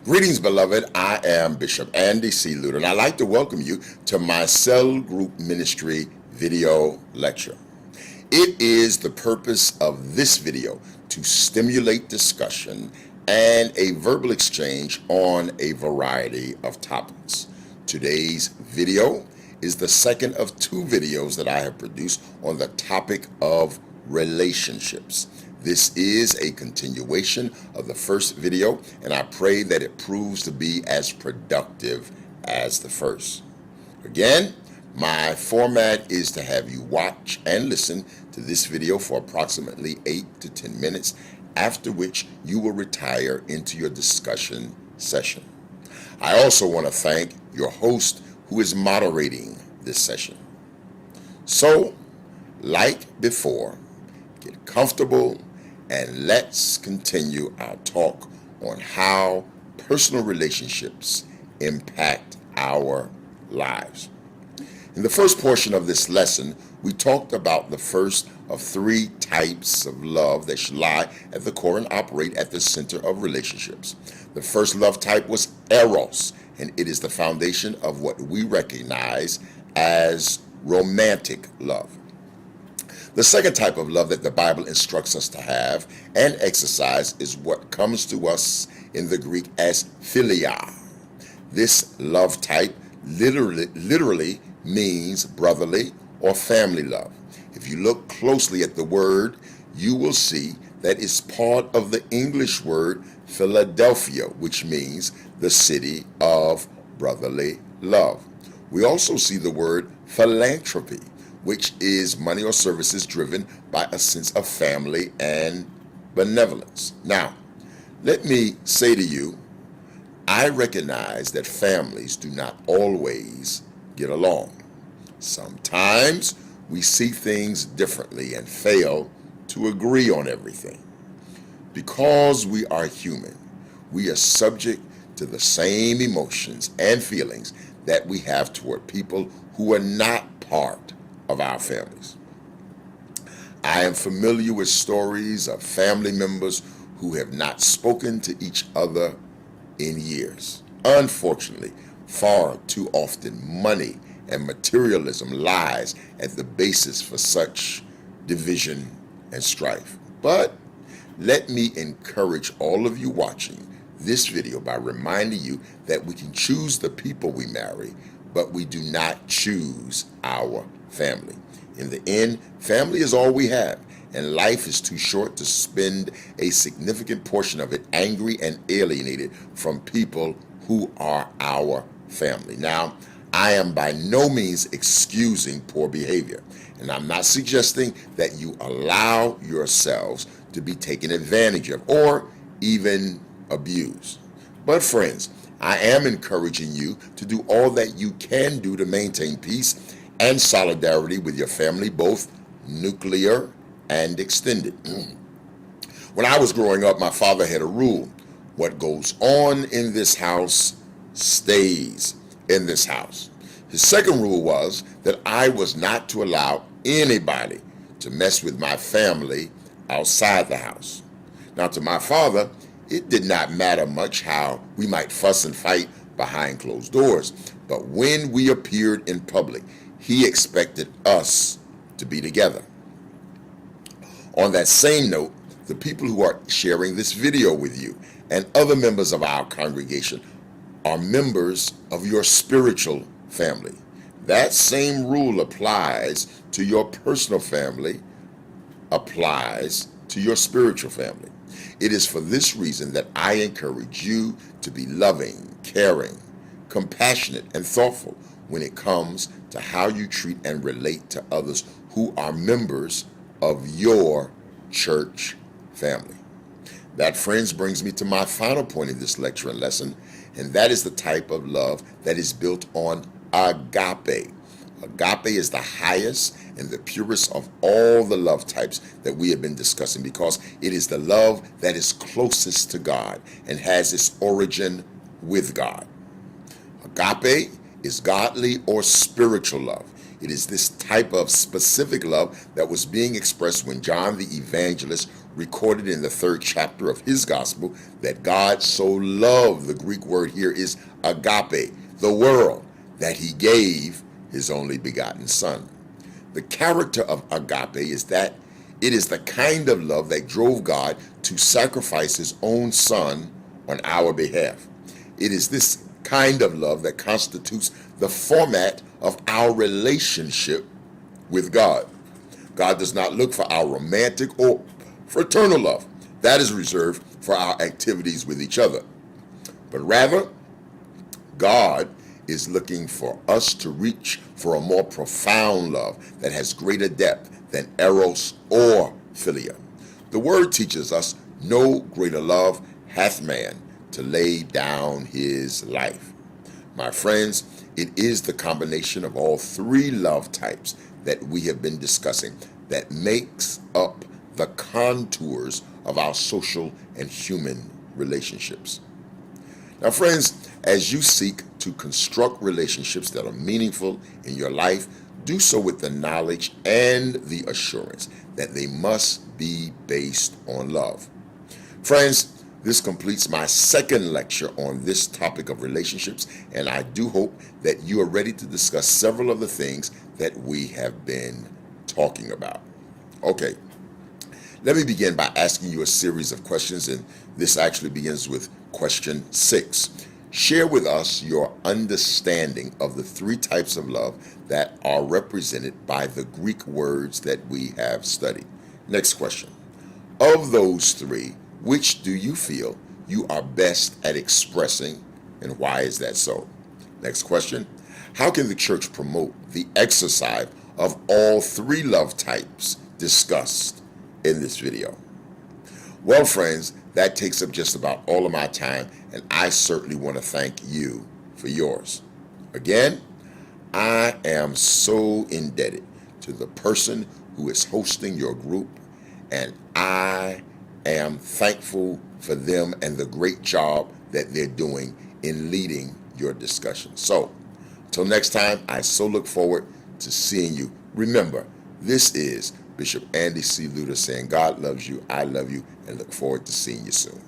Greetings, beloved. I am Bishop Andy C. Luter, and I'd like to welcome you to my Cell Group Ministry video lecture. It is the purpose of this video to stimulate discussion and a verbal exchange on a variety of topics. Today's video is the second of two videos that I have produced on the topic of relationships. This is a continuation of the first video, and I pray that it proves to be as productive as the first. Again, my format is to have you watch and listen to this video for approximately 8 to 10 minutes, after which you will retire into your discussion session. I also want to thank your host who is moderating this session. So, like before, get comfortable and let's continue our talk on how personal relationships impact our lives. In the first portion of this lesson, we talked about the first of three types of love that should lie at the core and operate at the center of relationships. The first love type was eros, and it is the foundation of what we recognize as romantic love. The second type of love that the Bible instructs us to have and exercise is what comes to us in the Greek as philia. This love type literally means brotherly or family love. If you look closely at the word, you will see that it's part of the English word Philadelphia, which means the city of brotherly love. We also see the word philanthropy, which is money or services driven by a sense of family and benevolence. Now, let me say to you, I recognize that families do not always get along. Sometimes we see things differently and fail to agree on everything. Because we are human, we are subject to the same emotions and feelings that we have toward people who are not part of our families. I am familiar with stories of family members who have not spoken to each other in years. Unfortunately, far too often money and materialism lies at the basis for such division and strife. But let me encourage all of you watching this video by reminding you that we can choose the people we marry, but we do not choose our family. In the end, family is all we have, and life is too short to spend a significant portion of it angry and alienated from people who are our family. Now, I am by no means excusing poor behavior, and I'm not suggesting that you allow yourselves to be taken advantage of or even abused. But friends, I am encouraging you to do all that you can do to maintain peace and solidarity with your family, both nuclear and extended. When I was growing up, my father had a rule: what goes on in this house stays in this house. His second rule was that I was not to allow anybody to mess with my family outside the house. Now, to my father, it did not matter much how we might fuss and fight behind closed doors, but when we appeared in public, he expected us to be together. On that same note, the people who are sharing this video with you and other members of our congregation are members of your spiritual family. That same rule applies to your personal family, applies to your spiritual family. It is for this reason that I encourage you to be loving, caring, compassionate, and thoughtful when it comes to how you treat and relate to others who are members of your church family. That, friends, brings me to my final point in this lecture and lesson, and that is the type of love that is built on agape. Agape is the highest and the purest of all the love types that we have been discussing, because it is the love that is closest to God and has its origin with God. Agape is godly or spiritual love. It is this type of specific love that was being expressed when John the Evangelist recorded in the 3rd chapter of his gospel, that God so loved, the Greek word here is agape, the world, that he gave his only begotten son. The character of agape is that it is the kind of love that drove God to sacrifice his own son on our behalf. It is this kind of love that constitutes the format of our relationship with God. God does not look for our romantic or fraternal love. That is reserved for our activities with each other. But rather, God is looking for us to reach for a more profound love that has greater depth than eros or philia. The word teaches us, no greater love hath man to lay down his life. My friends, it is the combination of all 3 love types that we have been discussing that makes up the contours of our social and human relationships. Now, friends, as you seek to construct relationships that are meaningful in your life, do so with the knowledge and the assurance that they must be based on love. Friends, this completes my 2nd lecture on this topic of relationships, and I do hope that you are ready to discuss several of the things that we have been talking about. Okay, let me begin by asking you a series of questions, and this actually begins with question 6. Share with us your understanding of the 3 types of love that are represented by the Greek words that we have studied. Next question. Of those 3, which do you feel you are best at expressing, and why is that so? Next question. How can the church promote the exercise of all 3 love types discussed in this video? Well, friends, that takes up just about all of my time, and I certainly want to thank you for yours. Again, I am so indebted to the person who is hosting your group, and I am thankful for them and the great job that they're doing in leading your discussion. So, until next time, I so look forward to seeing you. Remember, this is Bishop Andy C. Luter saying God loves you, I love you, and look forward to seeing you soon.